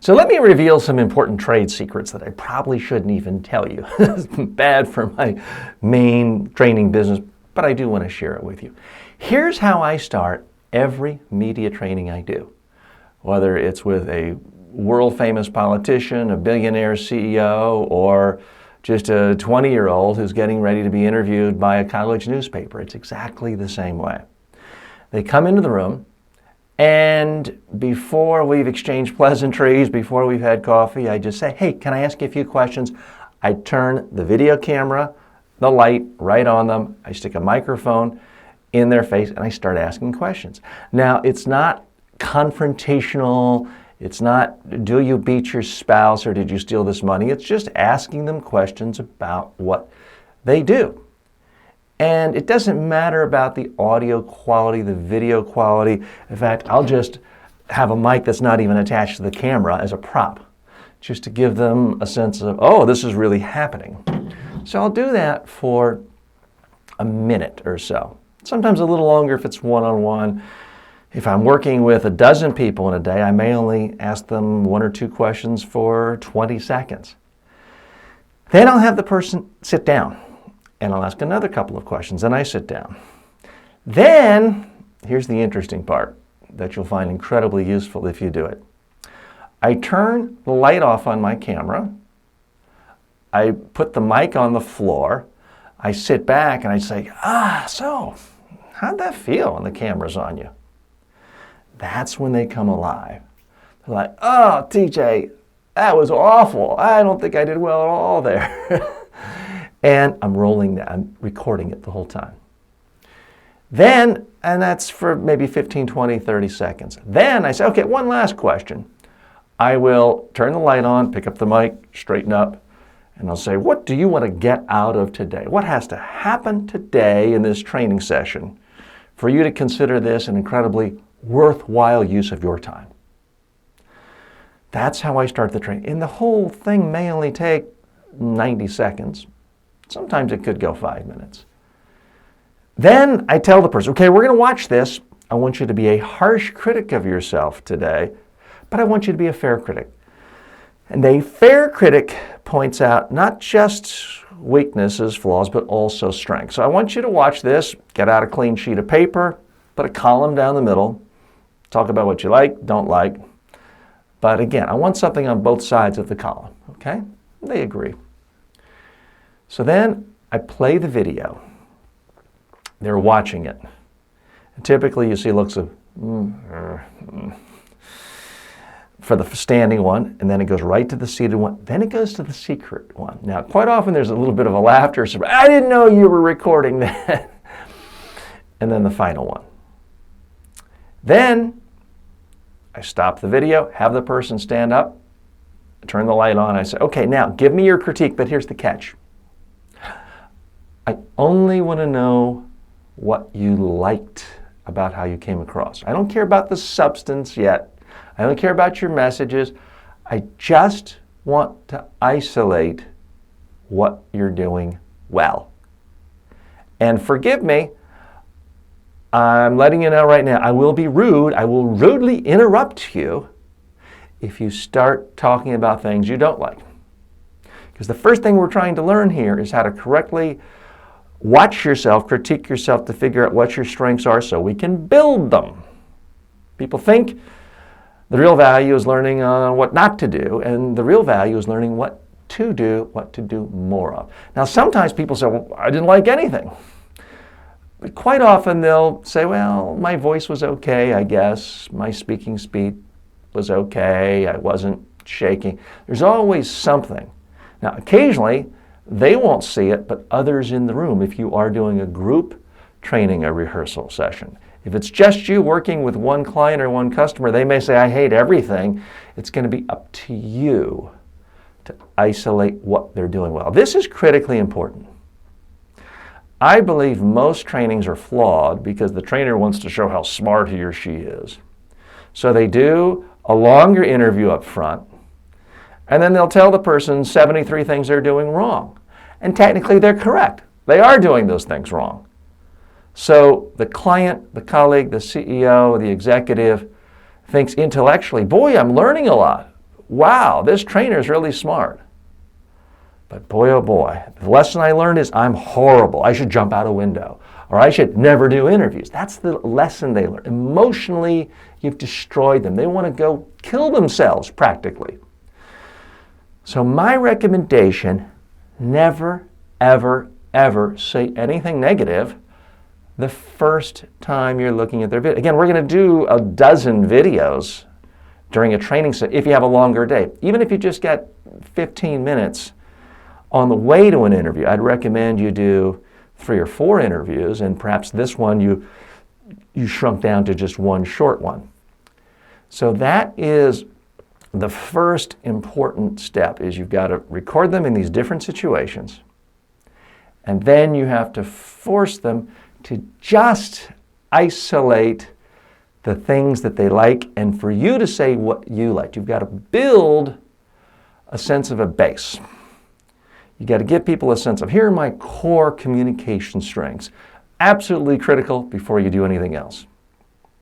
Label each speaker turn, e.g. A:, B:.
A: So let me reveal some important trade secrets that I probably shouldn't even tell you. It's bad for my main training business, but I do want to share it with you. Here's how I start every media training I do. Whether it's with a world-famous politician, a billionaire CEO, or just a 20-year-old who's getting ready to be interviewed by a college newspaper. It's exactly the same way. They come into the room, and before we've exchanged pleasantries, before we've had coffee, I just say, hey, can I ask you a few questions? I turn the video camera, the light right on them. I stick a microphone in their face, and I start asking questions. Now, it's not confrontational. It's not, do you beat your spouse or did you steal this money? It's just asking them questions about what they do. And it doesn't matter about the audio quality, the video quality. In fact, I'll just have a mic that's not even attached to the camera as a prop, just to give them a sense of, oh, this is really happening. So I'll do that for a minute or so. Sometimes a little longer if it's one-on-one. If I'm working with a dozen people in a day, I may only ask them one or two questions for 20 seconds. Then I'll have the person sit down, and I'll ask another couple of questions, and I sit down. Then, here's the interesting part that you'll find incredibly useful if you do it. I turn the light off on my camera. I put the mic on the floor. I sit back and I say, so how'd that feel when the camera's on you? That's when they come alive. They're like, oh, TJ, that was awful. I don't think I did well at all there. And I'm rolling that, I'm recording it the whole time. Then, and that's for maybe 15, 20, 30 seconds. Then I say, okay, one last question. I will turn the light on, pick up the mic, straighten up, and I'll say, what do you want to get out of today? What has to happen today in this training session for you to consider this an incredibly worthwhile use of your time? That's how I start the training. And the whole thing may only take 90 seconds. Sometimes it could go 5 minutes. Then I tell the person, okay, we're going to watch this. I want you to be a harsh critic of yourself today, but I want you to be a fair critic. And a fair critic points out not just weaknesses, flaws, but also strengths. So I want you to watch this, get out a clean sheet of paper, put a column down the middle, talk about what you like, don't like. But again, I want something on both sides of the column, okay? They agree. So then I play the video. They're watching it. And typically you see looks of for the standing one, and then it goes right to the seated one, then it goes to the secret one. Now, quite often there's a little bit of a laughter, so I didn't know you were recording that. And then the final one. Then I stop the video, have the person stand up, turn the light on, I say, okay, now give me your critique, but here's the catch. I only want to know what you liked about how you came across. I don't care about the substance yet. I don't care about your messages. I just want to isolate what you're doing well. And forgive me, I'm letting you know right now, I will be rude. I will rudely interrupt you if you start talking about things you don't like. Because the first thing we're trying to learn here is how to correctly watch yourself, critique yourself to figure out what your strengths are so we can build them. People think the real value is learning what not to do, and the real value is learning what to do more of. Now, sometimes people say, well, I didn't like anything. But quite often they'll say, well, my voice was okay, I guess. My speaking speed was okay. I wasn't shaking. There's always something. Now, occasionally, they won't see it, but others in the room, if you are doing a group training, a rehearsal session. If it's just you working with one client or one customer, they may say, I hate everything. It's going to be up to you to isolate what they're doing well. This is critically important. I believe most trainings are flawed because the trainer wants to show how smart he or she is. So they do a longer interview up front, and then they'll tell the person 73 things they're doing wrong. And technically they're correct. They are doing those things wrong. So the client, the colleague, the CEO, the executive thinks intellectually, boy, I'm learning a lot. wow, this trainer is really smart. But boy, oh boy, the lesson I learned is I'm horrible. I should jump out a window, or I should never do interviews. That's the lesson they learn. Emotionally, you've destroyed them. They want to go kill themselves, practically. So my recommendation, never, ever, ever say anything negative the first time you're looking at their video. Again, we're going to do a dozen videos during a training session if you have a longer day. Even if you just get 15 minutes on the way to an interview, I'd recommend you do 3 or 4 interviews, and perhaps this one you shrunk down to just one short one. So that is the first important step, is you've got to record them in these different situations, and then you have to force them to just isolate the things that they like, and for you to say what you like. You've got to build a sense of a base. You got to give people a sense of, here are my core communication strengths. Absolutely critical before you do anything else.